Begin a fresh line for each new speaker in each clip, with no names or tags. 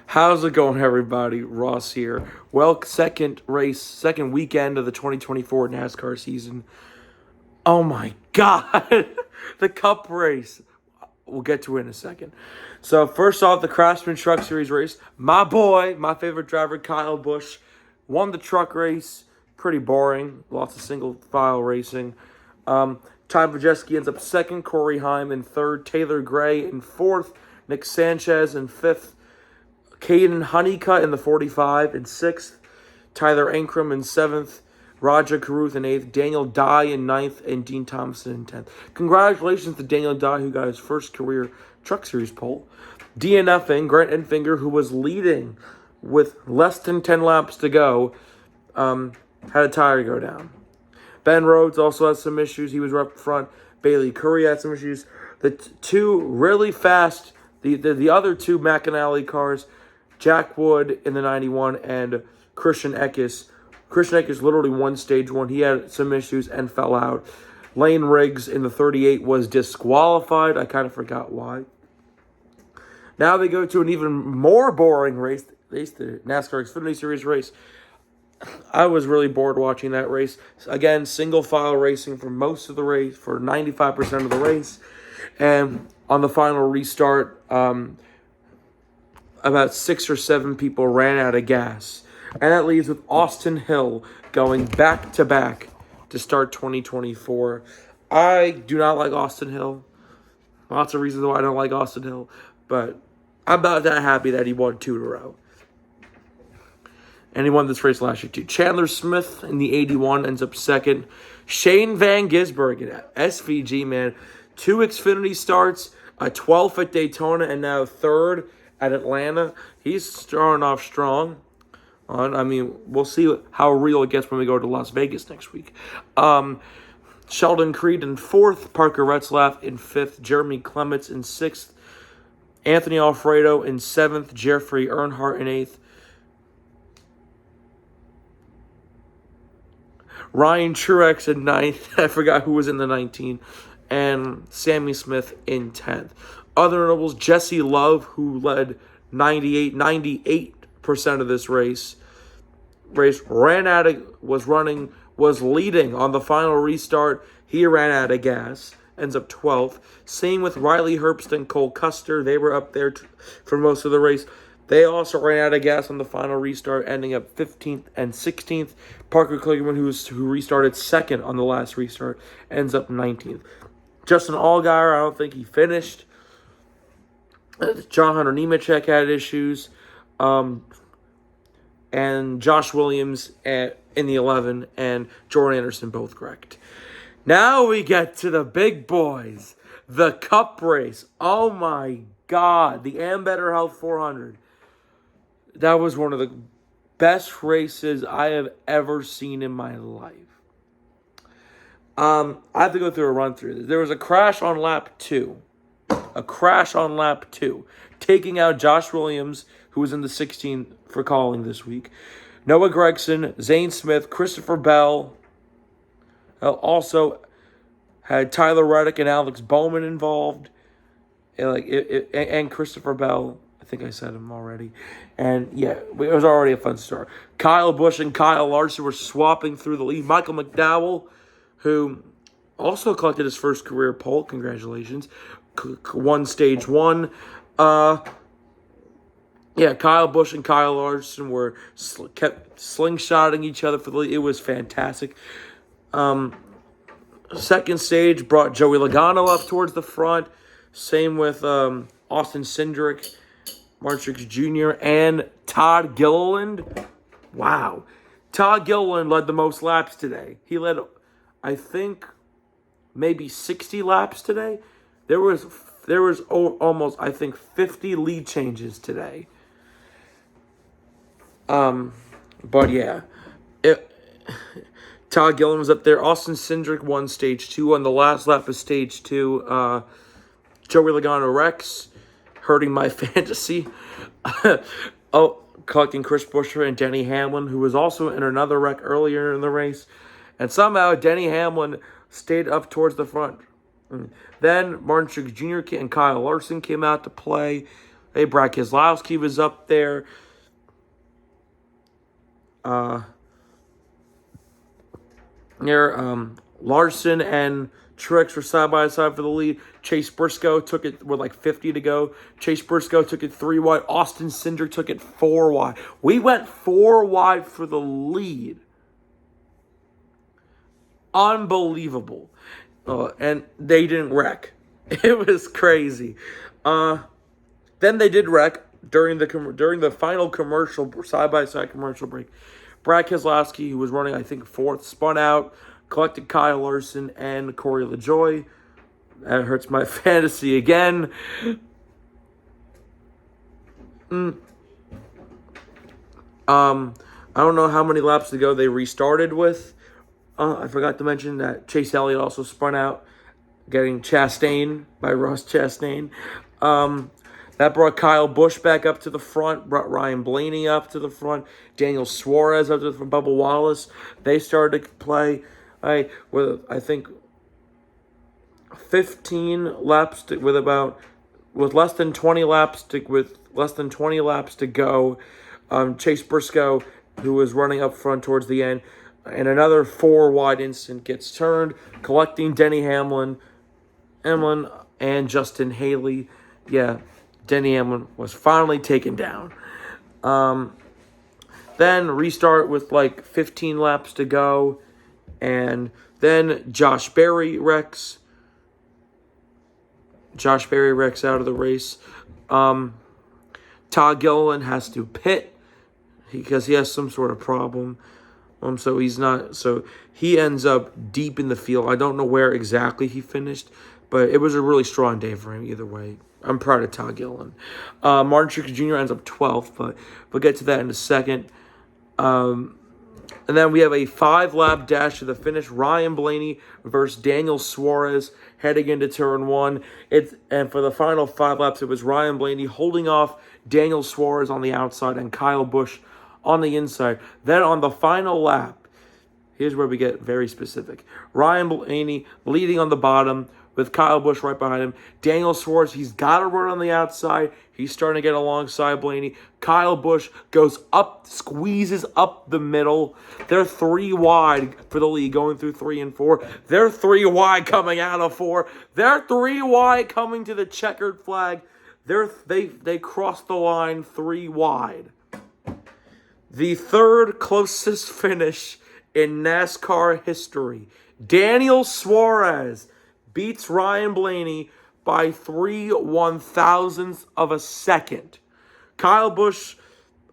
How's it going, everybody? Ross here. Well, second weekend of the 2024 NASCAR season. Oh my God, the Cup race. We'll get to it in a second. So first off, the Craftsman Truck Series race. My boy, my favorite driver, Kyle Busch, won the truck race. Pretty boring. Lots of single file racing. Ty Majeski ends up second. Corey Heim in third. Taylor Gray in fourth. Nick Sanchez in fifth. Caden Honeycutt in the 45 in 6th, Tyler Ankrum in 7th, Roger Caruth in 8th, Daniel Dye in 9th, and Dean Thompson in 10th. Congratulations to Daniel Dye, who got his first career Truck Series pole. DNFing, Grant Enfinger, who was leading with less than 10 laps to go, had a tire go down. Ben Rhodes also has some issues. He was up front. Bailey Curry had some issues. The two really fast, the other two McAnally cars, Jack Wood in the 91 and Christian Eckes. Christian Eckes literally won stage one. He had some issues and fell out. Lane Riggs in the 38 was disqualified. I kind of forgot why. Now they go to an even more boring race, the NASCAR Xfinity Series race. I was really bored watching that race. Again, single file racing for most of the race, for 95% of the race. And on the final restart, about 6 or 7 people ran out of gas. And that leaves with Austin Hill going back-to-back to start 2024. I do not like Austin Hill. Lots of reasons why I don't like Austin Hill. But I'm about that happy that he won 2 in a row. And he won this race last year too. Chandler Smith in the 81 ends up second. Shane Van Gisbergen at SVG, man. 2 Xfinity starts, a 12th at Daytona, and now 3rd at Atlanta. He's starting off strong. We'll see how real it gets when we go to Las Vegas next week. Sheldon Creed in 4th, Parker Retzlaff in 5th, Jeremy Clements in 6th, Anthony Alfredo in 7th, Jeffrey Earnhardt in 8th, Ryan Truex in 9th. I forgot who was in the 19. And Sammy Smith in 10th. Other notables, Jesse Love, who led 98% of this race, was leading on the final restart. He ran out of gas, ends up 12th. Same with Riley Herbst and Cole Custer. They were up there for most of the race. They also ran out of gas on the final restart, ending up 15th and 16th. Parker Kligerman, who restarted second on the last restart, ends up 19th. Justin Allgaier, I don't think he finished. John Hunter Nemechek had issues. And Josh Williams in the 11 and Jordan Anderson both correct. Now we get to the big boys. The Cup race. Oh my God. The Ambetter Health 400. That was one of the best races I have ever seen in my life. I have to go through a run through this. There was a crash on lap 2. Taking out Josh Williams, who was in the 16 for calling this week. Noah Gragson, Zane Smith, Christopher Bell. Also had Tyler Reddick and Alex Bowman involved. And Christopher Bell. I think I said him already. And yeah, it was already a fun start. Kyle Busch and Kyle Larson were swapping through the lead. Michael McDowell, who also collected his first career pole, congratulations, won stage 1. Kyle Busch and Kyle Larson kept slingshotting each other for the lead. It was fantastic. Second stage brought Joey Logano up towards the front. Same with Austin Cindric, Mark Truex Jr., and Todd Gilliland. Wow. Todd Gilliland led the most laps today. He led, I think, maybe 60 laps today. There was almost, I think, 50 lead changes today. But yeah, Todd Gilliland was up there. Austin Cindric won stage 2 on the last lap of stage 2. Joey Logano Rex, hurting my fantasy. Collecting Chris Buescher and Denny Hamlin, who was also in another wreck earlier in the race. And somehow Denny Hamlin stayed up towards the front. Then Martin Truex Jr. and Kyle Larson came out to play. Hey, Brad Keselowski was up there. Larson and Truex were side by side for the lead. Chase Briscoe took it with like 50 to go. Chase Briscoe took it 3 wide. Austin Cindric took it 4 wide. We went 4 wide for the lead. Unbelievable. And they didn't wreck. It was crazy. Then they did wreck during the final commercial, side-by-side commercial break. Brad Keselowski, who was running, I think, 4th, spun out, collected Kyle Larson and Corey LaJoie. That hurts my fantasy again. I don't know how many laps to go they restarted with. I forgot to mention that Chase Elliott also spun out, getting Chastain by Ross Chastain. That brought Kyle Busch back up to the front, brought Ryan Blaney up to the front, Daniel Suarez up to the front, Bubba Wallace. They started to play with, I think, 15 laps with less than 20 laps to go. Chase Briscoe, who was running up front towards the end, and another 4 wide instant gets turned, collecting Denny Hamlin and Justin Haley. Yeah, Denny Hamlin was finally taken down. Then restart with like 15 laps to go. And then Josh Berry wrecks. Josh Berry wrecks out of the race. Todd Gilliland has to pit because he has some sort of problem. So he ends up deep in the field. I don't know where exactly he finished, but it was a really strong day for him either way. I'm proud of Todd Gilliland. Martin Truex Jr. ends up 12th, but we'll get to that in a second. And then we have a 5-lap dash to the finish. Ryan Blaney versus Daniel Suarez heading into turn 1. And for the final 5 laps, it was Ryan Blaney holding off Daniel Suarez on the outside and Kyle Busch on the inside. Then on the final lap, here's where we get very specific. Ryan Blaney leading on the bottom with Kyle Busch right behind him. Daniel Suarez, he's got to run on the outside. He's starting to get alongside Blaney. Kyle Busch goes up, squeezes up the middle. They're 3 wide for the lead, going through 3 and 4. They're 3 wide coming out of 4. They're 3 wide coming to the checkered flag. They cross the line 3 wide. The 3rd closest finish in NASCAR history. Daniel Suarez beats Ryan Blaney by 3/1000ths of a second. Kyle Busch,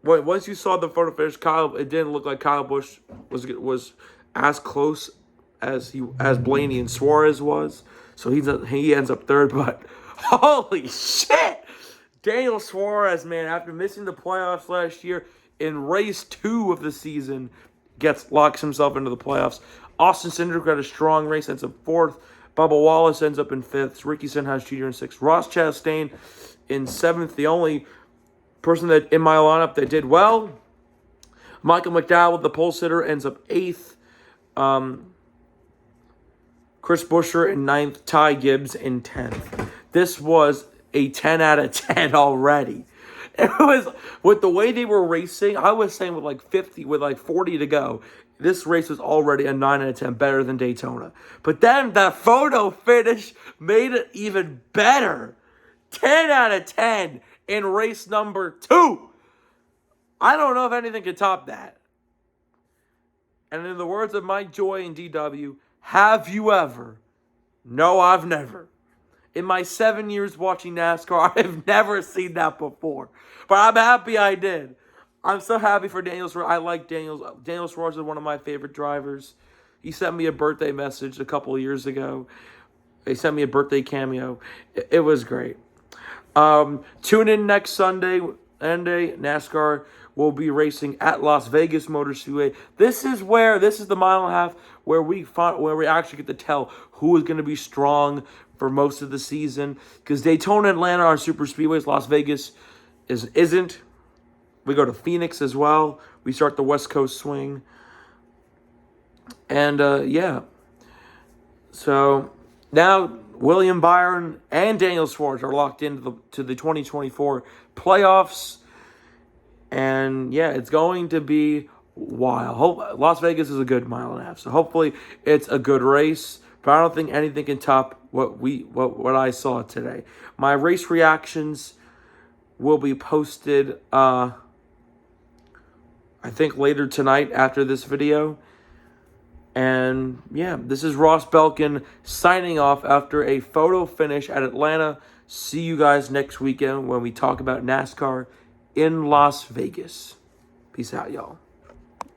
once you saw the photo finish, it didn't look like Kyle Busch was as close as Blaney and Suarez was. So he ends up 3rd, but holy shit! Daniel Suarez, man, after missing the playoffs last year in race 2 of the season, locks himself into the playoffs. Austin Cindric had a strong race, ends up 4th. Bubba Wallace ends up in 5th. Ricky Stenhouse Jr. in 6th. Ross Chastain in 7th. The only person that in my lineup that did well. Michael McDowell, the pole sitter, ends up 8th. Chris Buescher in 9th. Ty Gibbs in 10th. This was a 10 out of 10 already. It was, with the way they were racing, I was saying with like 40 to go, this race was already a 9 out of 10, better than Daytona. But then that photo finish made it even better. 10 out of 10 in race number 2. I don't know if anything can top that. And in the words of Mike Joy and DW, have you ever? No, I've never. In my 7 years watching NASCAR, I've never seen that before. But I'm happy I did. I'm so happy for Daniel Suarez. I like Daniel. Daniel Suarez is one of my favorite drivers. He sent me a birthday message a couple of years ago. He sent me a birthday cameo. It was great. Tune in next Sunday. NASCAR will be racing at Las Vegas Motor Speedway. This is the mile and a half where we actually get to tell who is going to be strong for most of the season. Because Daytona and Atlanta are super speedways. Las Vegas isn't. We go to Phoenix as well. We start the West Coast swing. And, yeah. So, now William Byron and Daniel Suarez are locked into the 2024 playoffs. And yeah, it's going to be wild. Las Vegas is a good mile and a half, so hopefully it's a good race. But I don't think anything can top what I saw today. My race reactions will be posted, I think later tonight after this video. And yeah, this is Ross Belkin signing off after a photo finish at Atlanta. See you guys next weekend when we talk about NASCAR in Las Vegas. Peace out, y'all.